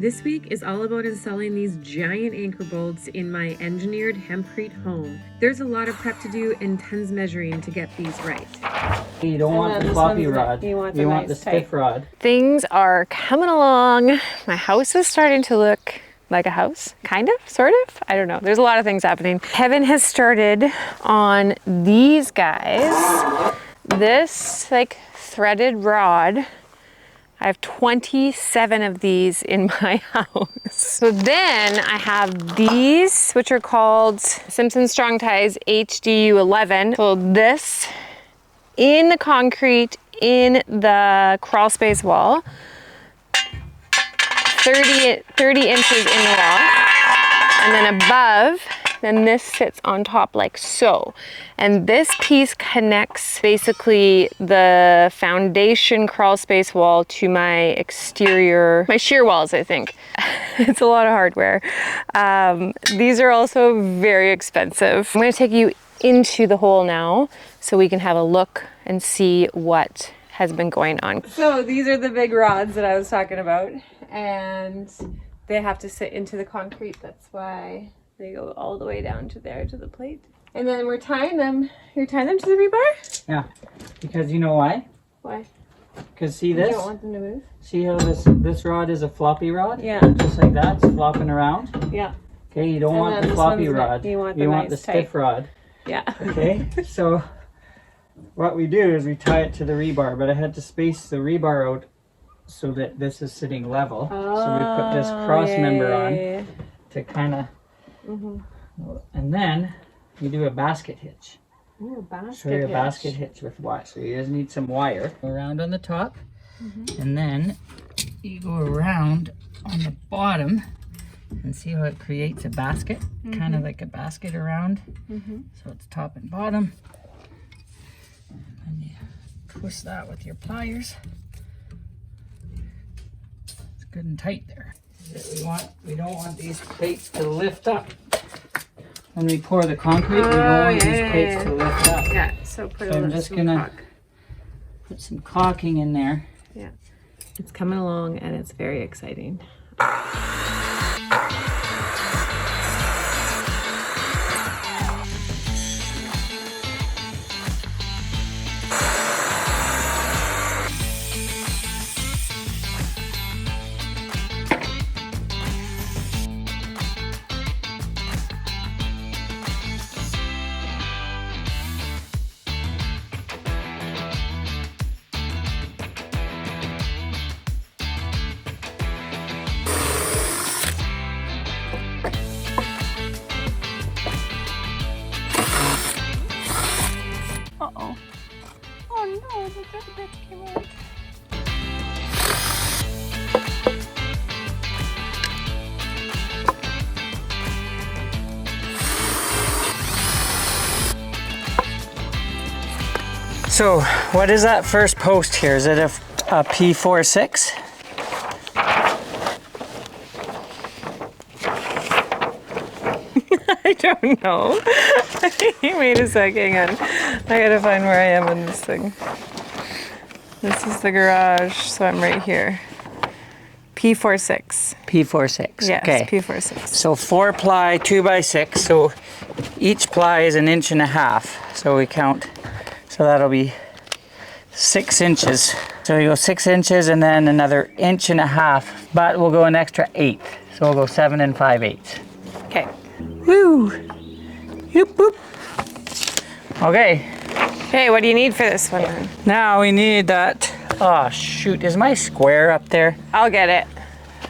This week is all about installing these giant anchor bolts in my engineered hempcrete home. There's a lot of prep to do and tons measuring to get these right. You don't want the floppy rod, you want the stiff rod. Things are coming along. My house is starting to look like a house, kind of, sort of. I don't know. There's a lot of things happening. Kevin has started on these guys. This like threaded rod. I have 27 of these in my house. So then I have these, which are called Simpson Strong Ties HDU11. So this in the concrete, in the crawl space wall, 30 inches in the wall. And then above, then this sits on top like so. And this piece connects basically the foundation crawl space wall to my exterior, my shear walls, I think. It's a lot of hardware. These are also very expensive. I'm gonna take you into the hole now so we can have a look and see what has been going on. So these are the big rods that I was talking about, and they have to sit into the concrete. That's why they go all the way down to there to the plate. And then we're tying them. You're tying them to the rebar? Yeah, because you know why? Why? Because see this? You don't want them to move? See how this rod is a floppy rod? Yeah. Just like that, it's flopping around. Yeah. Okay, you don't want the floppy rod. You want the stiff rod. Yeah. Okay, so what we do is we tie it to the rebar, but I had to space the rebar out so that this is sitting level. Oh, so we put this cross member on to kind of, and then you do a basket hitch. Ooh, a basket Show you a hitch. basket hitch with wire. So you just need some wire. Go around on the top, and then you go around on the bottom, and see how it creates a basket, kind of like a basket around. So it's top and bottom. And you twist that with your pliers. It's good and tight there. We don't want these plates to lift up. When we pour the concrete, we don't want these plates to lift up. Yeah, so I'm just gonna put some caulking in there. Yeah. It's coming along and it's very exciting. Uh-oh. Oh no, the good bit came out. So, what is that first post here? Is it a P46? I don't know. Wait a sec, hang on. I gotta find where I am in this thing. This is the garage, so I'm right here. P46. P46. Yes, okay. P46. So 4 ply 2x6. So each ply is 1.5 inches. So we count. So that'll be 6 inches. So you go 6 inches and then another 1.5 inches. But we'll go an extra 1/8. So we'll go 7 5/8. Okay. Woo! Yoop, boop. Okay. Okay, what do you need for this one then? Now we need that. Oh shoot! Is my square up there? I'll get it.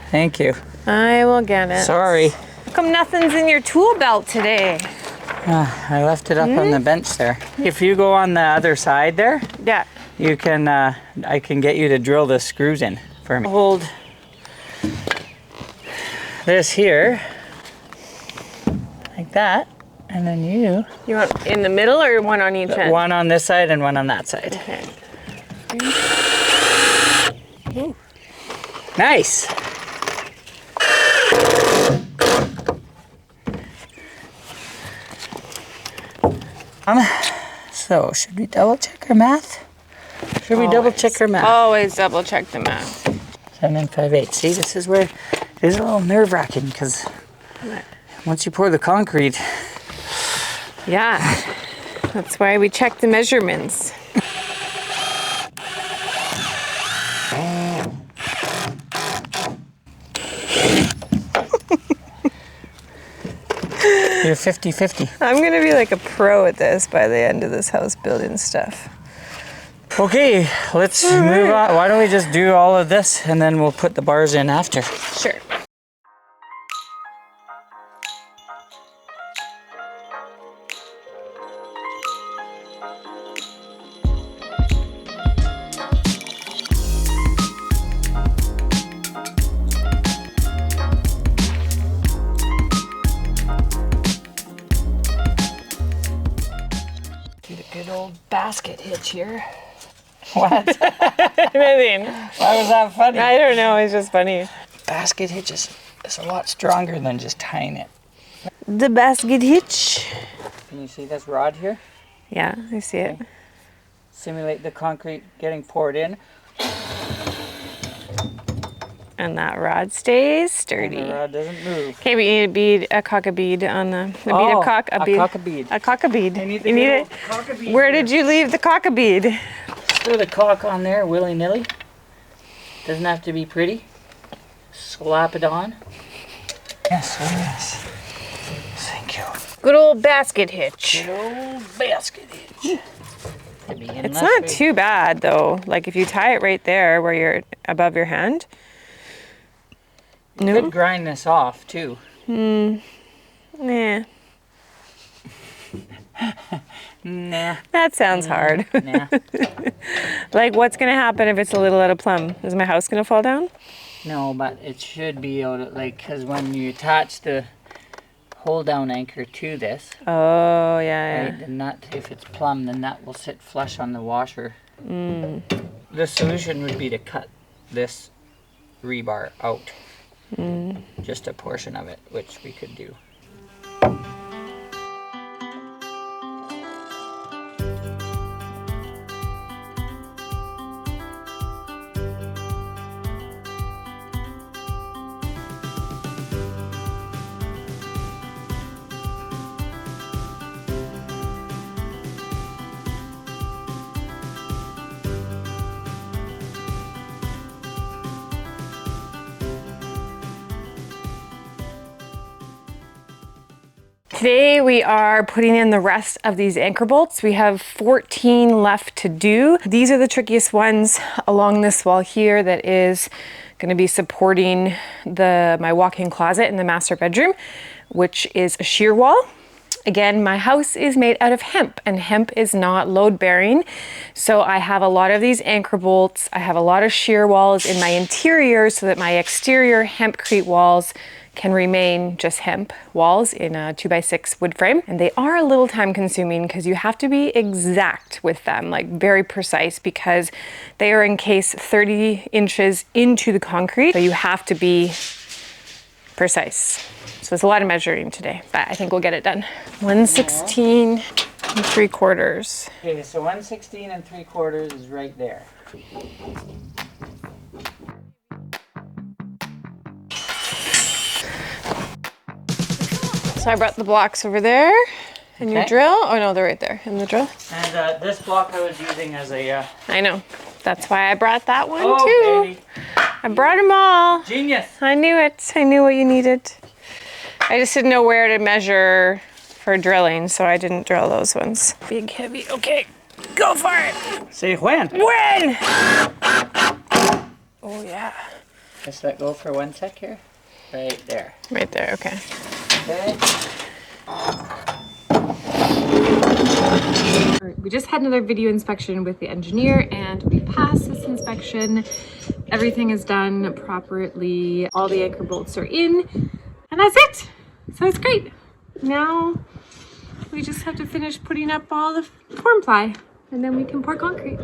Thank you. I will get it. Sorry. How come nothing's in your tool belt today? I left it up on the bench there. If you go on the other side there, Yeah. you can. I can get you to drill the screws in for me. Hold this here, like that, and then you. You want in the middle or one on each end? One on this side and one on that side. Okay. Ooh. Nice. So should we double check our math? Should we double check our math? Always double check the math. 7 5/8. See, this is where It's a little nerve-wracking because once you pour the concrete. Yeah, that's why we check the measurements. You're 50-50. I'm gonna be like a pro at this by the end of this house building stuff. Okay, let's move on. Why don't we just do all of this and then we'll put the bars in after. Sure. Do the good old basket hitch here. What? Nothing. Why was that funny? I don't know, it's just funny. Basket hitch is a lot stronger than just tying it. The basket hitch. Can you see this rod here? Yeah, I see it. Simulate the concrete getting poured in. And that rod stays sturdy. And the rod doesn't move. Okay, we need a bead, a cock a bead on the bead of cock. A cock a bead. A cock a bead. I need You need it? cock a bead. Where did you leave the cock a bead? Throw the cock on there willy-nilly. Doesn't have to be pretty. Slap it on. Yes, oh yes. Thank you. Good old basket hitch. Good old basket hitch. It's not too bad though. Like if you tie it right there where you're above your hand. You could grind this off too. Nah. Nah. That sounds hard. Nah. Like what's gonna happen if it's a little out of plumb? Is my house gonna fall down? No, but it should be able to, like, because when you attach the hold down anchor to this, Oh yeah. right, the nut, if it's plumb, the nut will sit flush on the washer. The solution would be to cut this rebar out. Just a portion of it, which we could do. Today we are putting in the rest of these anchor bolts. We have 14 left to do. These are the trickiest ones along this wall here that is going to be supporting my walk-in closet in the master bedroom, which is a shear wall. Again, my house is made out of hemp and hemp is not load bearing. So I have a lot of these anchor bolts. I have a lot of shear walls in my interior so that my exterior hempcrete walls can remain just hemp walls in a 2x6 wood frame. And they are a little time consuming because you have to be exact with them, like very precise, because they are encased 30 inches into the concrete. So you have to be precise. So it's a lot of measuring today, but I think we'll get it done. 116 3/4. Okay, so 116 3/4 is right there. So I brought the blocks over there. And your drill? Oh no, they're right there in the drill. And this block I was using as a... I know. That's why I brought that one oh, too. Baby. I brought them all. Genius. I knew it. I knew what you needed. I just didn't know where to measure for drilling, so I didn't drill those ones. Big, heavy. Okay, go for it. Say when. When? Oh yeah. Just let go for 1 sec here. Right there. Right there, okay. Okay. We just had another video inspection with the engineer and we passed this inspection. Everything is done properly. All the anchor bolts are in and that's it. So it's great. Now we just have to finish putting up all the form ply and then we can pour concrete.